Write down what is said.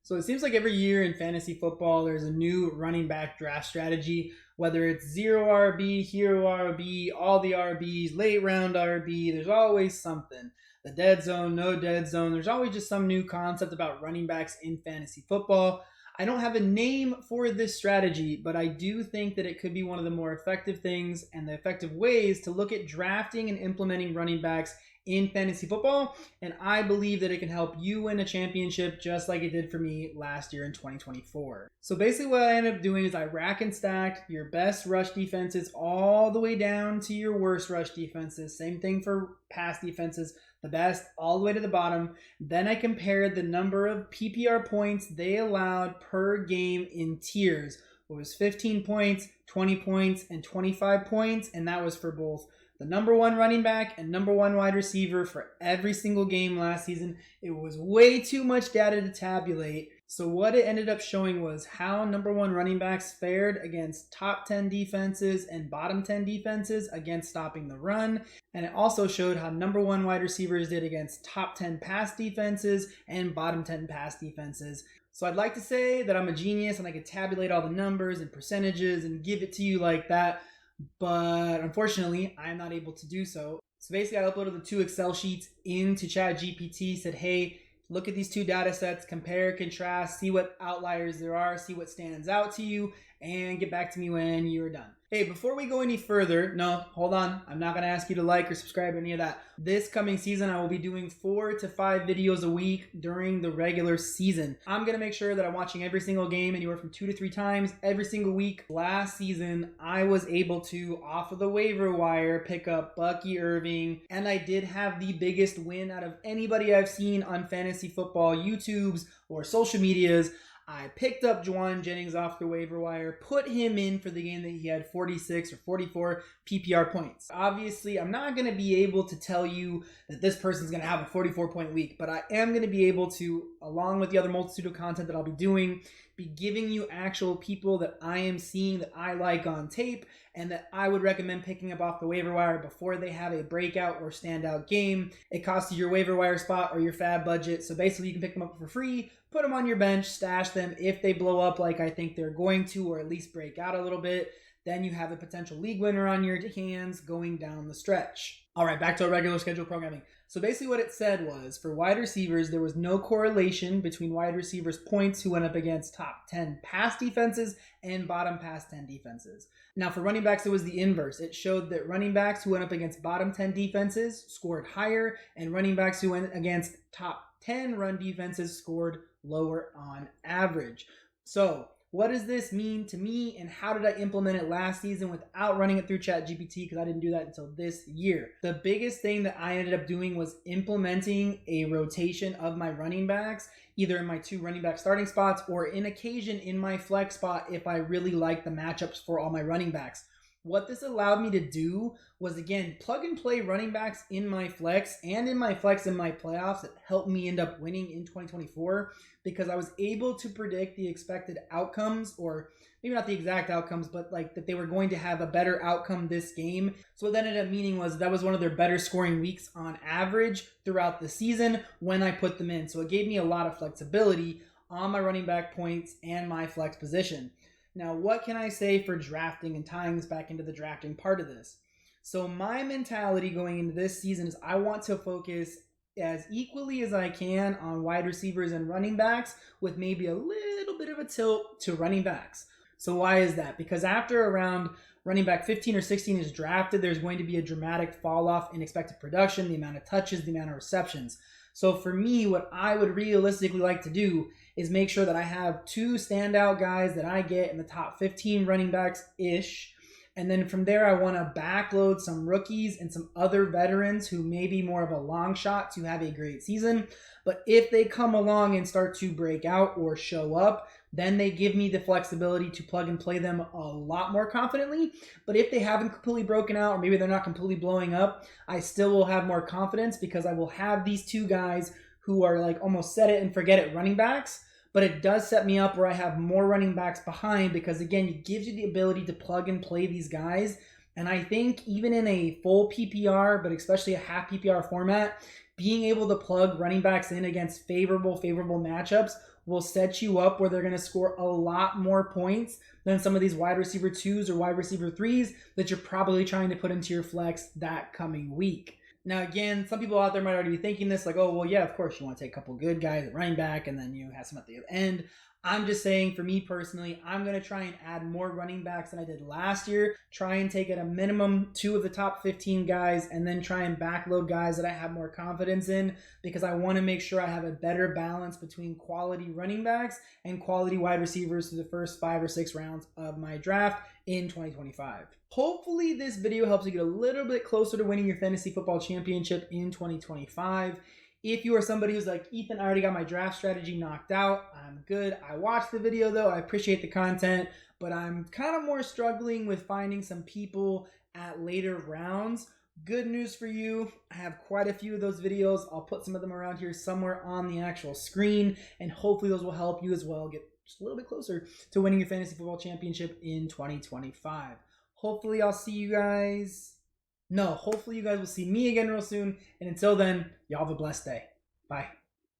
So it seems like every year in fantasy football, there's a new running back draft strategy, whether it's zero RB, hero RB, all the RBs, late round RB, there's always something. The dead zone, no dead zone, there's always just some new concept about running backs in fantasy football. I don't have a name for this strategy, but I do think that it could be one of the more effective things and the effective ways to look at drafting and implementing running backs in fantasy football, and I believe that it can help you win a championship just like it did for me last year in 2024. So basically what I ended up doing is I rack and stacked your best rush defenses all the way down to your worst rush defenses. Same thing for pass defenses, the best all the way to the bottom. Then I compared the number of PPR points they allowed per game in tiers. It was 15 points, 20 points, and 25 points, and that was for both the number one running back and number one wide receiver for every single game last season. It was way too much data to tabulate. So what it ended up showing was how number one running backs fared against top 10 defenses and bottom 10 defenses against stopping the run. And it also showed how number one wide receivers did against top 10 pass defenses and bottom 10 pass defenses. So I'd like to say that I'm a genius and I could tabulate all the numbers and percentages and give it to you like that. But unfortunately, I'm not able to do so. So basically, I uploaded the two Excel sheets into ChatGPT, said, hey, look at these two data sets, compare, contrast, see what outliers there are, see what stands out to you, and get back to me when you're done. Hey, before we go any further, no, hold on. I'm not going to ask you to like or subscribe or any of that. This coming season, I will be doing 4 to 5 videos a week during the regular season. I'm going to make sure that I'm watching every single game anywhere from 2 to 3 times every single week. Last season, I was able to, off of the waiver wire, pick up Bucky Irving, and I did have the biggest win out of anybody I've seen on fantasy football YouTubes or social medias. I picked up Juwan Jennings off the waiver wire, put him in for the game that he had 46 or 44 PPR points. Obviously, I'm not going to be able to tell you that this person's going to have a 44-point week, but I am going to be able to, along with the other multitude of content that I'll be doing, be giving you actual people that I am seeing that I like on tape and that I would recommend picking up off the waiver wire before they have a breakout or standout game. It costs you your waiver wire spot or your fab budget, so basically you can pick them up for free, put them on your bench, stash them. If they blow up like I think they're going to, or at least break out a little bit, then you have a potential league winner on your hands going down the stretch. All right, back to our regular schedule programming. So basically what it said was, for wide receivers, there was no correlation between wide receivers' points who went up against top 10 pass defenses and bottom pass 10 defenses. Now for running backs, it was the inverse. It showed that running backs who went up against bottom 10 defenses scored higher, and running backs who went against top 10 run defenses scored lower on average. So what does this mean to me, and how did I implement it last season without running it through ChatGPT, because I didn't do that until this year? The biggest thing that I ended up doing was implementing a rotation of my running backs, either in my 2 running back starting spots or in occasion in my flex spot if I really like the matchups for all my running backs. What this allowed me to do was, again, plug and play running backs in my flex and in my flex in my playoffs that helped me end up winning in 2024, because I was able to predict the expected outcomes, or maybe not the exact outcomes, but like that they were going to have a better outcome this game. So what that ended up meaning was that was one of their better scoring weeks on average throughout the season when I put them in. So it gave me a lot of flexibility on my running back points and my flex position. Now, what can I say for drafting and tying this back into the drafting part of this? So my mentality going into this season is I want to focus as equally as I can on wide receivers and running backs, with maybe a little bit of a tilt to running backs. So why is that? Because after around running back 15 or 16 is drafted, there's going to be a dramatic fall off in expected production, the amount of touches, the amount of receptions. So for me, what I would realistically like to do is make sure that I have 2 standout guys that I get in the top 15 running backs-ish. And then from there, I want to backload some rookies and some other veterans who may be more of a long shot to have a great season. But if they come along and start to break out or show up, then they give me the flexibility to plug and play them a lot more confidently. But if they haven't completely broken out, or maybe they're not completely blowing up, I still will have more confidence because I will have these 2 guys who are like almost set it and forget it running backs. But it does set me up where I have more running backs behind, because again, it gives you the ability to plug and play these guys. And I think even in a full PPR, but especially a half PPR format, being able to plug running backs in against favorable matchups will set you up where they're going to score a lot more points than some of these wide receiver 2s or wide receiver 3s that you're probably trying to put into your flex that coming week. Now, again, some people out there might already be thinking this, like, oh, well, yeah, of course, you want to take a couple good guys at running back and then you have some at the end. I'm just saying, for me personally, I'm going to try and add more running backs than I did last year. Try and take at a minimum 2 of the top 15 guys and then try and backload guys that I have more confidence in, because I want to make sure I have a better balance between quality running backs and quality wide receivers through the first 5 or 6 rounds of my draft in 2025. Hopefully this video helps you get a little bit closer to winning your fantasy football championship in 2025. If you are somebody who's like, Ethan, I already got my draft strategy knocked out, I'm good. I watched the video though, I appreciate the content, but I'm kind of more struggling with finding some people at later rounds. Good news for you, I have quite a few of those videos. I'll put some of them around here somewhere on the actual screen, and hopefully those will help you as well get just a little bit closer to winning your fantasy football championship in 2025. Hopefully I'll see you guys. Hopefully you guys will see me again real soon. And until then, y'all have a blessed day. Bye.